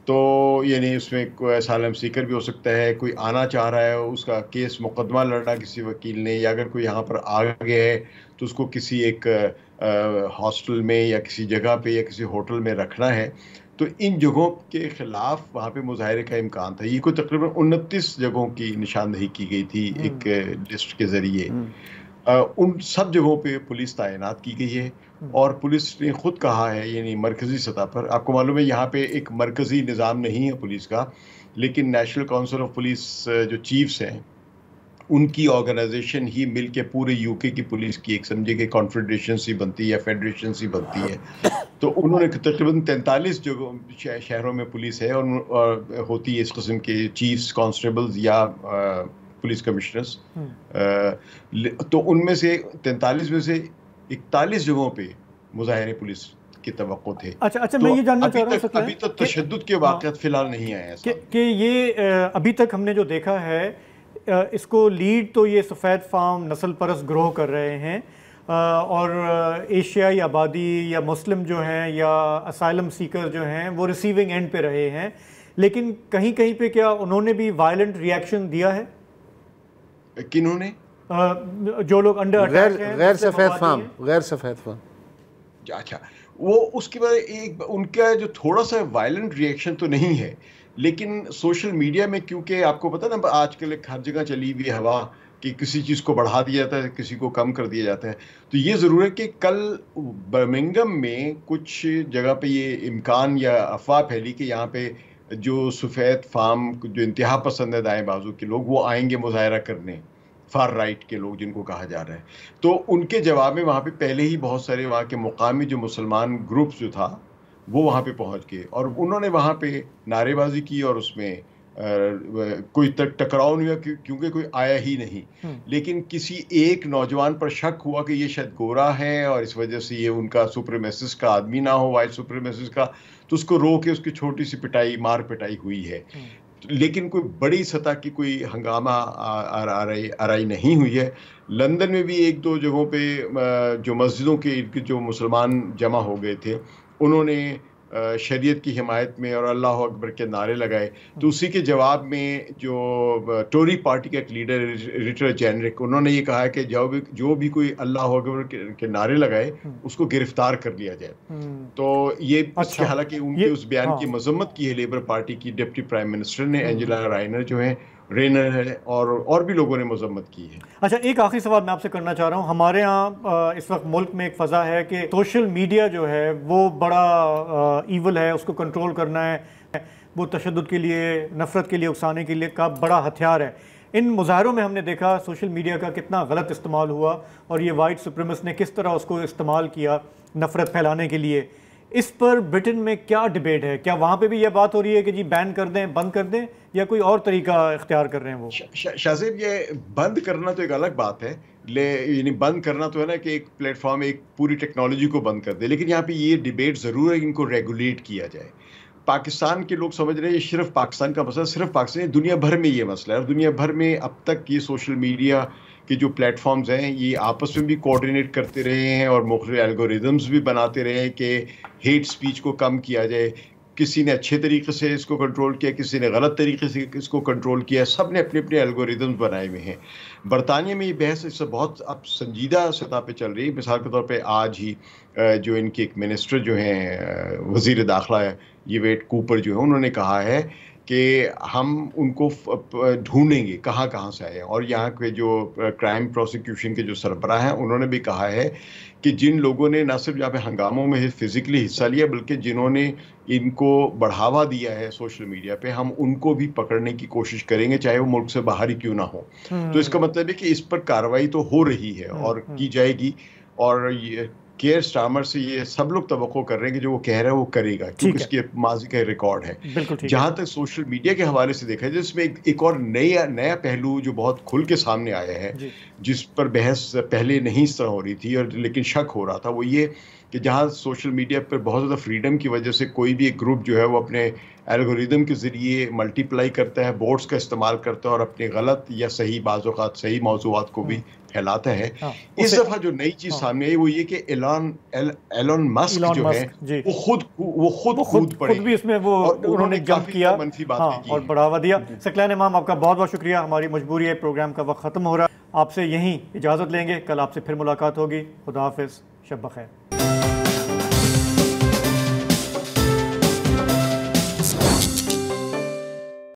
तो यानी उसमें कोई असालम सीकर भी हो सकता है, कोई आना चाह रहा है, उसका केस मुकदमा लड़ना किसी वकील ने, या अगर कोई यहाँ पर आ गया है तो उसको किसी एक हॉस्टल में या किसी जगह पे या किसी होटल में रखना है। तो इन जगहों के ख़िलाफ़ वहाँ पे मुजाहिरे का इम्कान था। ये कोई तकरीबन 29 जगहों की निशानदही की गई थी एक लिस्ट के ज़रिए। उन सब जगहों पे पुलिस तैनात की गई है, और पुलिस ने खुद कहा है, यानी मरकज़ी सतह पर, आपको मालूम है यहाँ पे एक मरकज़ी निज़ाम नहीं है पुलिस का, लेकिन नेशनल काउंसिल ऑफ पुलिस जो चीफ्स हैं उनकी ऑर्गेनाइजेशन ही मिल के पूरे यूके की पुलिस की एक समझे कि कॉन्फेडरेशन सी बनती है या फेडरेशन सी बनती है। तो उन्होंने तकरीबन 43 जगहों शहरों में पुलिस है, और होती है इस किस्म के चीफ्स, कांस्टेबल्स या पुलिस कमिश्नर्स। तो उनमें से 43 में से 41 जगहों पे मुजाहिरे पुलिस के तवक्को थे। अच्छा, मैं ये जानना चाह रहा हूँ अभी तक तशद्दुद के वाक़यात फिलहाल नहीं आए हैं कि ये अभी तक हमने जो देखा है, इसको लीड तो ये सफ़ेद फार्म नस्ल परस्त ग्रोह कर रहे हैं, और एशियाई आबादी या मुस्लिम जो हैं या असाइलम सीकर जो हैं वो रिसीविंग एंड पे रहे हैं, लेकिन कहीं कहीं पे क्या उन्होंने भी वायलेंट रिएक्शन दिया है? किन्होंने? जो लोग अंडर अटैक हैं, गैर सफ़ेद फार्म। अच्छा, वो उसके बाद एक उनका जो थोड़ा सा वायलेंट रिएक्शन तो नहीं है, लेकिन सोशल मीडिया में, क्योंकि आपको पता ना आजकल एक हर जगह चली हुई हवा कि किसी चीज़ को बढ़ा दिया जाता है, किसी को कम कर दिया जाता है। तो ये ज़रूर है कि कल बर्मिंघम में कुछ जगह पे ये इम्कान या अफवाह फैली कि यहाँ पे जो सफ़ेद फार्म जो इंतहा पसंद है दाएं बाजू के लोग, वो आएंगे मुजाहरा करने, फार राइट के लोग जिनको कहा जा रहा है। तो उनके जवाब में वहाँ पे पहले ही बहुत सारे वहाँ के मुकामी जो मुसलमान ग्रुप्स जो था वो वहाँ पे पहुँच गए, और उन्होंने वहाँ पे नारेबाजी की, और उसमें कोई टकराव नहीं हुआ क्योंकि कोई आया ही नहीं। लेकिन किसी एक नौजवान पर शक हुआ कि ये शायद गोरा है और इस वजह से ये उनका सुप्रीमेसिस्ट का आदमी ना हो, वाइट सुप्रीमेसिस्ट का, तो उसको रोक के उसकी छोटी सी मार पिटाई हुई है। लेकिन कोई बड़ी सतह की कोई हंगामा आराई नहीं हुई है। लंदन में भी एक दो जगहों पे जो मस्जिदों के जो मुसलमान जमा हो गए थे, उन्होंने शरीयत की हिमायत में और अल्लाह अकबर के नारे लगाए। तो उसी के जवाब में जो टोरी पार्टी का एक लीडर रिचर्ड जेनरिक, उन्होंने ये कहा है कि जो भी कोई अल्लाह अकबर के नारे लगाए उसको गिरफ्तार कर लिया जाए। तो ये इसके हालांकि उनके उस बयान की मजम्मत की है लेबर पार्टी की डिप्टी प्राइम मिनिस्टर ने, एंजेला रेनर है, और भी लोगों ने मजम्मत की है। अच्छा, एक आखिरी सवाल मैं आपसे करना चाह रहा हूँ। हमारे यहाँ इस वक्त मुल्क में एक फ़ज़ा है कि सोशल मीडिया जो है वो बड़ा ईवल है, उसको कंट्रोल करना है, वो तशद्दुद के लिए, नफ़रत के लिए उकसाने के लिए का बड़ा हथियार है। इन मुजाहरों में हमने देखा सोशल मीडिया का कितना गलत इस्तेमाल हुआ, और ये वाइट सुप्रीमेसिस्ट ने किस तरह उसको इस्तेमाल किया नफ़रत फैलाने के लिए। इस पर ब्रिटेन में क्या डिबेट है? क्या वहाँ पे भी यह बात हो रही है कि जी बैन कर दें, बंद कर दें, या कोई और तरीका इख्तियार कर रहे हैं वो? शाहज़ेब, ये बंद करना तो एक अलग बात है, यानी बंद करना तो है ना कि एक प्लेटफॉर्म एक पूरी टेक्नोलॉजी को बंद कर दे, लेकिन यहाँ पे ये डिबेट ज़रूर है कि इनको रेगुलेट किया जाए। पाकिस्तान के लोग समझ रहे हैं ये सिर्फ पाकिस्तान का मसला, सिर्फ पाकिस्तान, दुनिया भर में ये मसला है, और दुनिया भर में अब तक ये सोशल मीडिया के जो प्लेटफॉर्म्स हैं ये आपस में भी कोऑर्डिनेट करते रहे हैं और मुख्तलिफ एल्गोरिदम्स भी बनाते रहे हैं कि हेट स्पीच को कम किया जाए। किसी ने अच्छे तरीके से इसको कंट्रोल किया, किसी ने गलत तरीके से इसको कंट्रोल किया, सब ने अपने अपने एल्गोरिदम्स बनाए हुए हैं। बरतानिया में ये बहस इससे बहुत अब संजीदा सतह पे चल रही है। मिसाल के तौर पे आज ही जो इनके एक मिनिस्टर जो हैं, वज़ीर दाखिला येवेट कूपर जो है, उन्होंने कहा है कि हम उनको ढूंढेंगे कहाँ कहाँ से आए हैं। और यहाँ के जो क्राइम प्रोसिक्यूशन के जो सरबराह हैं, उन्होंने भी कहा है कि जिन लोगों ने न सिर्फ यहाँ पे हंगामों में फिजिकली हिस्सा लिया, बल्कि जिन्होंने इनको बढ़ावा दिया है सोशल मीडिया पे, हम उनको भी पकड़ने की कोशिश करेंगे, चाहे वो मुल्क से बाहर ही क्यों ना हो। तो इसका मतलब है कि इस पर कार्रवाई तो हो रही है और की जाएगी। और ये केयर स्टार्मर से ये सब लोग तवक्को कर रहे हैं कि जो वो कह रहा है वो करेगा, क्योंकि इसकी माजी का रिकॉर्ड है। जहां तक सोशल मीडिया के हवाले से देखा जाए, इसमें एक और नया पहलू जो बहुत खुल के सामने आया है, जिस पर बहस पहले नहीं इस तरह हो रही थी और लेकिन शक हो रहा था, वो ये कि जहां सोशल मीडिया पर बहुत ज़्यादा फ्रीडम की वजह से कोई भी एक ग्रुप जो है वो अपने एल्गोरिदम के ज़रिए मल्टीप्लाई करता है, बोट्स का इस्तेमाल करता है और अपने गलत या सही बाज़-औक़ात सही मौज़ूआत को भी फैलाता है। इस दफ़ा जो नई चीज़ सामने आई वो ये कि एलन मस्क जो है वो खुद कूद पड़े, खुद भी इसमें वो उन्होंने जंप किया, मंफी बातें की और बढ़ावा दिया। सकलैन इमाम, आपका बहुत बहुत शुक्रिया। हमारी मजबूरी है, प्रोग्राम का वक्त ख़त्म हो रहा है। आपसे यहीं इजाज़त लेंगे, कल आपसे फिर मुलाकात होगी। खुदा हाफ़िज़, शब बख़ैर।